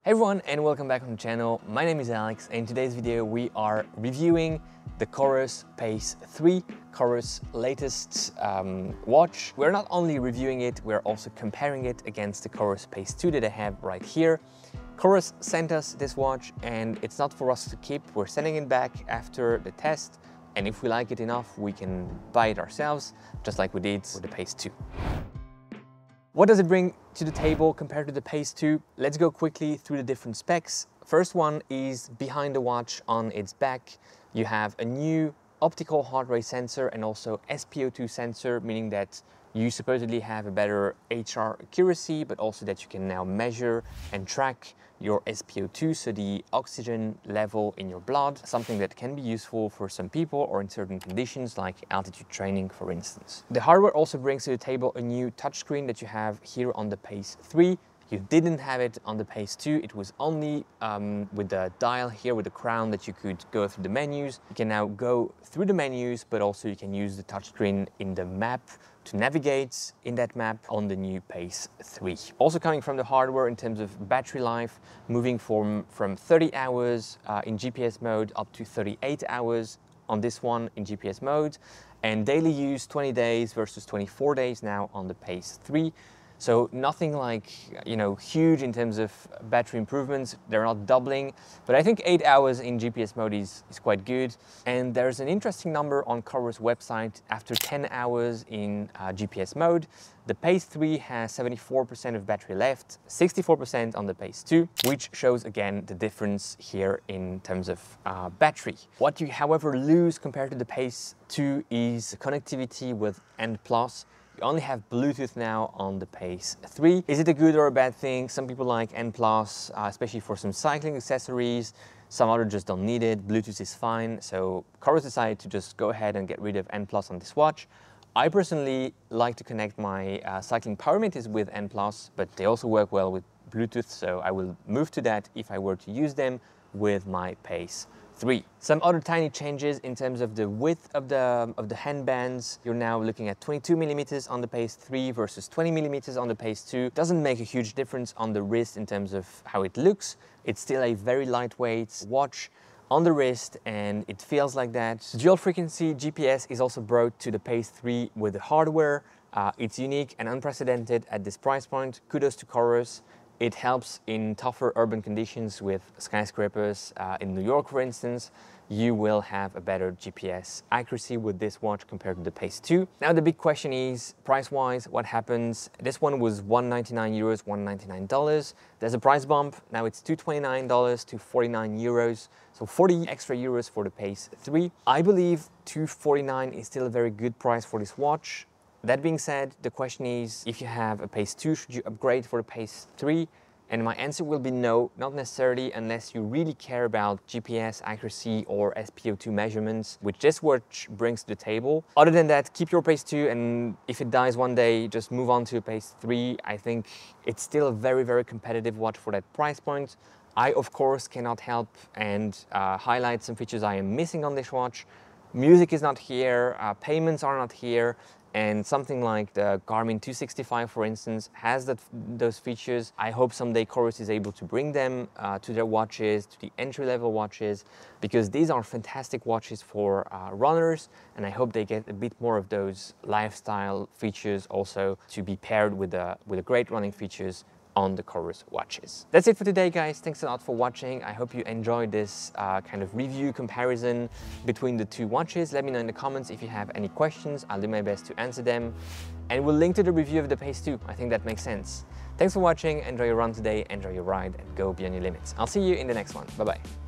Hey everyone, and welcome back on the channel. My name is Alex, and in today's video we are reviewing the Coros Pace 3, Coros' latest watch. We're not only reviewing it, we're also comparing it against the Coros Pace 2 that I have right here. Coros sent us this watch and it's not for us to keep. We're sending it back after the test, and if we like it enough, we can buy it ourselves, just like we did with the Pace 2. What does it bring to the table compared to the Pace 2? Let's go quickly through the different specs. First one is behind the watch on its back. You have a new optical heart rate sensor and also SpO2 sensor, meaning that you supposedly have a better HR accuracy, but also that you can now measure and track your SpO2, so the oxygen level in your blood, something that can be useful for some people or in certain conditions like altitude training, for instance. The hardware also brings to the table a new touchscreen that you have here on the Pace 3. You didn't have it on the Pace 2. It was only with the dial here with the crown that you could go through the menus. You can now go through the menus, but also you can use the touchscreen in the map to navigate in that map on the new Pace 3. Also coming from the hardware in terms of battery life, moving from 30 hours in GPS mode up to 38 hours on this one in GPS mode, and daily use 20 days versus 24 days now on the Pace 3. So nothing like, huge in terms of battery improvements. They're not doubling, but I think 8 hours in GPS mode is quite good. And there's an interesting number on Coros' website. After 10 hours in GPS mode, the Pace 3 has 74% of battery left, 64% on the Pace 2, which shows again the difference here in terms of battery. What you, however, lose compared to the Pace 2 is connectivity with N+. You only have Bluetooth now on the Pace 3. Is it a good or a bad thing? Some people like N+, especially for some cycling accessories. Some others just don't need it. Bluetooth is fine. So Coros decided to just go ahead and get rid of N+ on this watch. I personally like to connect my cycling power meters with N+, but they also work well with Bluetooth, so I will move to that if I were to use them with my Pace 3. Some other tiny changes in terms of the width of the handbands. You're now looking at 22 millimeters on the Pace 3 versus 20 millimeters on the Pace 2. Doesn't make a huge difference on the wrist in terms of how it looks. It's still a very lightweight watch on the wrist, and it feels like that. Dual frequency GPS is also brought to the Pace 3 with the hardware. It's unique and unprecedented at this price point. Kudos to Coros. It helps in tougher urban conditions with skyscrapers. In New York, for instance, you will have a better GPS accuracy with this watch compared to the Pace 2. Now the big question is, price-wise, what happens? This one was €199, $199. There's a price bump. Now it's $229 to €49. So 40 extra euros for the Pace 3. I believe $249 is still a very good price for this watch. That being said, the question is, if you have a Pace 2, should you upgrade for the Pace 3? And my answer will be no, not necessarily, unless you really care about GPS accuracy or SpO2 measurements, which this watch brings to the table. Other than that, keep your Pace 2, and if it dies one day, just move on to a Pace 3. I think it's still a very, very competitive watch for that price point. I, of course, cannot help and highlight some features I am missing on this watch. Music is not here, payments are not here, and something like the Garmin 265, for instance, has those features. I hope someday Coros is able to bring them to their watches, to the entry-level watches, because these are fantastic watches for runners, and I hope they get a bit more of those lifestyle features also to be paired with the great running features on the Coros watches. That's it for today, guys. Thanks a lot for watching. I hope you enjoyed this kind of review comparison between the two watches. Let me know in the comments if you have any questions. I'll do my best to answer them. And we'll link to the review of the Pace 2. I think that makes sense. Thanks for watching. Enjoy your run today, enjoy your ride, and go beyond your limits. I'll see you in the next one. Bye-bye.